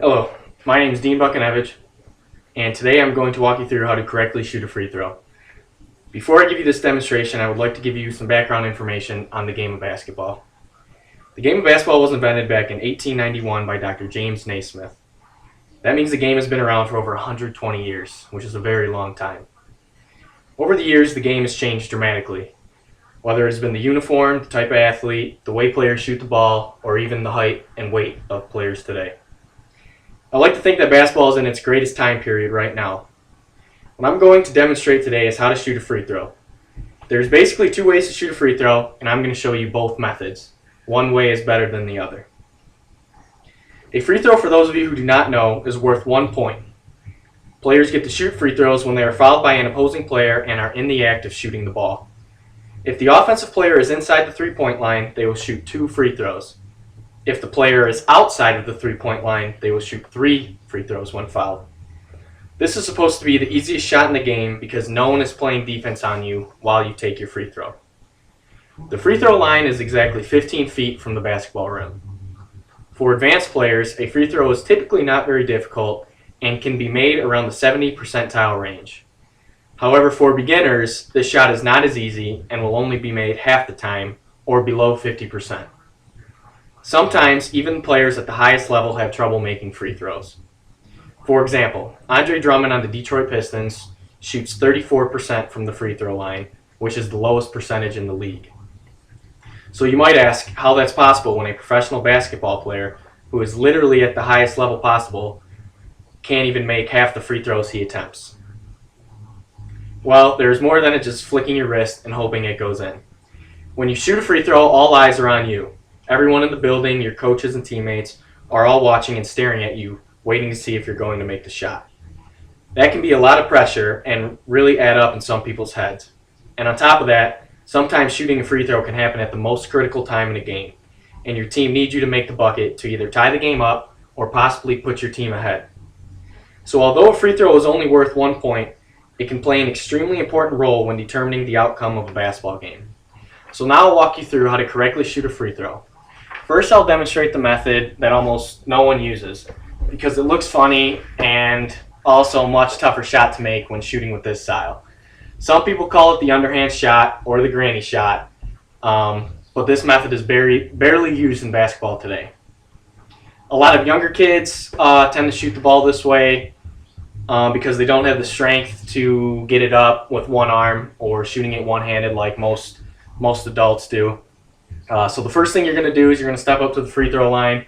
Hello, my name is Dean Buchanevich, and today I'm going to walk you through how to correctly shoot a free throw. Before I give you this demonstration, I would like to give you some background information on the game of basketball. The game of basketball was invented back in 1891 by Dr. James Naismith. That means the game has been around for over 120 years, which is a very long time. Over the years, the game has changed dramatically, whether it's been the uniform, the type of athlete, the way players shoot the ball, or even the height and weight of players today. I like to think that basketball is in its greatest time period right now. What I'm going to demonstrate today is how to shoot a free throw. There's basically two ways to shoot a free throw, and I'm going to show you both methods. One way is better than the other. A free throw, for those of you who do not know, is worth 1 point. Players get to shoot free throws when they are fouled by an opposing player and are in the act of shooting the ball. If the offensive player is inside the three-point line, they will shoot 2 free throws. If the player is outside of the three-point line, they will shoot 3 free throws when fouled. This is supposed to be the easiest shot in the game because no one is playing defense on you while you take your free throw. The free throw line is exactly 15 feet from the basketball rim. For advanced players, a free throw is typically not very difficult and can be made around the 70th percentile range. However, for beginners, this shot is not as easy and will only be made half the time or below 50%. Sometimes, even players at the highest level have trouble making free throws. For example, Andre Drummond on the Detroit Pistons shoots 34% from the free throw line, which is the lowest percentage in the league. So you might ask how that's possible when a professional basketball player, who is literally at the highest level possible, can't even make half the free throws he attempts. Well, there's more than it just flicking your wrist and hoping it goes in. When you shoot a free throw, all eyes are on you. Everyone in the building, your coaches and teammates, are all watching and staring at you, waiting to see if you're going to make the shot. That can be a lot of pressure and really add up in some people's heads. And on top of that, sometimes shooting a free throw can happen at the most critical time in a game, and your team needs you to make the bucket to either tie the game up or possibly put your team ahead. So although a free throw is only worth 1 point, it can play an extremely important role when determining the outcome of a basketball game. So now I'll walk you through how to correctly shoot a free throw. First, I'll demonstrate the method that almost no one uses because it looks funny and also a much tougher shot to make when shooting with this style. Some people call it the underhand shot or the granny shot, but this method is barely used in basketball today. A lot of younger kids tend to shoot the ball this way because they don't have the strength to get it up with one arm or shooting it one-handed like most adults do. So the first thing you're going to do is you're going to step up to the free throw line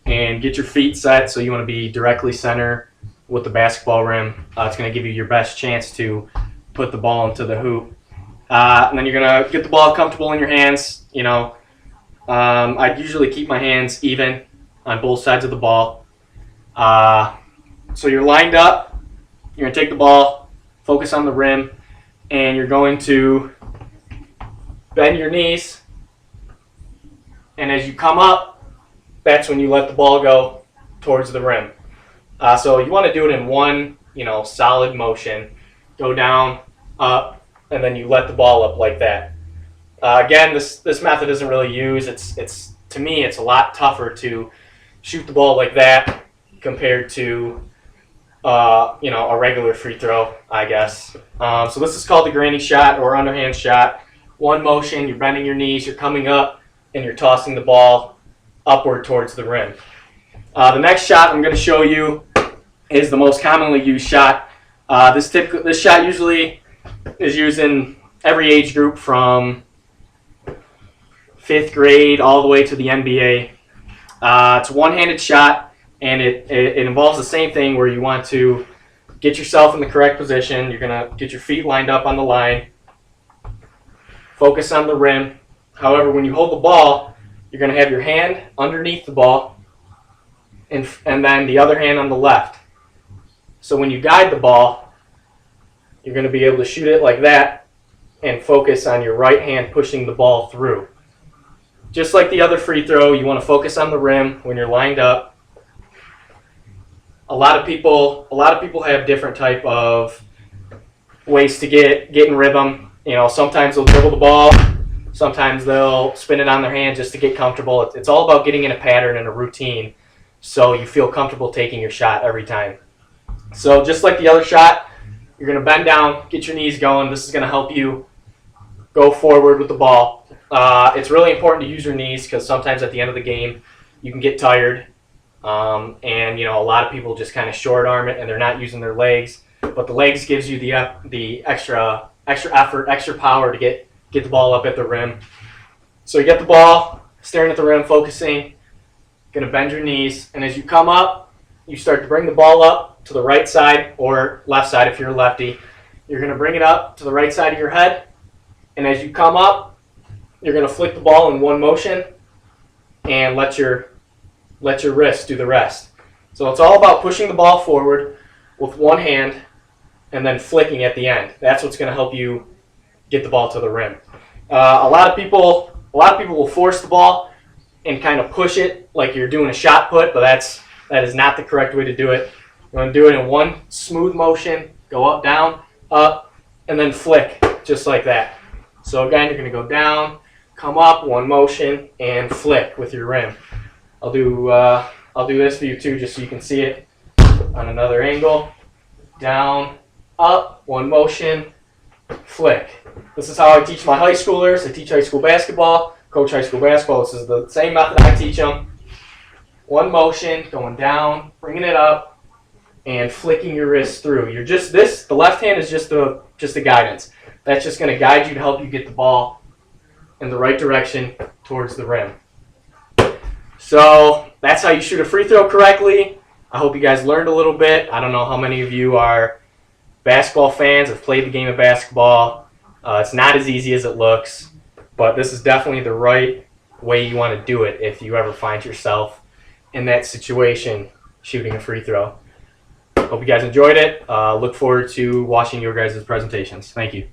and get your feet set so you want to be directly center with the basketball rim. It's going to give you your best chance to put the ball into the hoop. And then you're going to get the ball comfortable in your hands. I'd usually keep my hands even on both sides of the ball. So you're lined up. You're going to take the ball, focus on the rim, and you're going to bend your knees. And as you come up, that's when you let the ball go towards the rim. So you want to do it in one, solid motion. Go down, up, and then you let the ball up like that. Again, this method isn't really used. It's to me, it's a lot tougher to shoot the ball like that compared to a regular free throw, I guess. So this is called the granny shot or underhand shot. One motion, you're bending your knees, you're coming up, and you're tossing the ball upward towards the rim. The next shot I'm going to show you is the most commonly used shot. This shot usually is used in every age group from 5th grade all the way to the NBA. It's a one-handed shot, and it involves the same thing where you want to get yourself in the correct position. You're going to get your feet lined up on the line, focus on the rim. However, when you hold the ball, you're going to have your hand underneath the ball and then the other hand on the left. So when you guide the ball, you're going to be able to shoot it like that and focus on your right hand pushing the ball through. Just like the other free throw, you want to focus on the rim when you're lined up. A lot of people have different type of ways to get in rhythm. Sometimes they'll dribble the ball. Sometimes they'll spin it on their hand just to get comfortable. It's all about getting in a pattern and a routine so you feel comfortable taking your shot every time. So just like the other shot, you're going to bend down, get your knees going. This is going to help you go forward with the ball. It's really important to use your knees because sometimes at the end of the game you can get tired, and a lot of people just kind of short arm it and they're not using their legs. But the legs gives you the extra effort, extra power to get the ball up at the rim. So you get the ball, staring at the rim, focusing, going to bend your knees, and as you come up, you start to bring the ball up to the right side or left side if you're a lefty. You're going to bring it up to the right side of your head, and as you come up, you're going to flick the ball in one motion and let your wrist do the rest. So it's all about pushing the ball forward with one hand and then flicking at the end. That's what's going to help you get the ball to the rim. A lot of people will force the ball and kind of push it like you're doing a shot put, but that is not the correct way to do it. You want to do it in one smooth motion, go up, down, up, and then flick, just like that. So again, you're going to go down, come up, one motion, and flick with your rim. I'll do this for you too, just so you can see it on another angle. Down, up, one motion, flick. This is how I teach my high schoolers. I teach high school basketball, coach high school basketball. This is the same method I teach them. One motion, going down, bringing it up, and flicking your wrist through. The left hand is just the guidance. That's just going to guide you to help you get the ball in the right direction towards the rim. So that's how you shoot a free throw correctly. I hope you guys learned a little bit. I don't know how many of you are basketball fans, have played the game of basketball. It's not as easy as it looks, but this is definitely the right way you want to do it if you ever find yourself in that situation shooting a free throw. Hope you guys enjoyed it. Look forward to watching your guys' presentations. Thank you.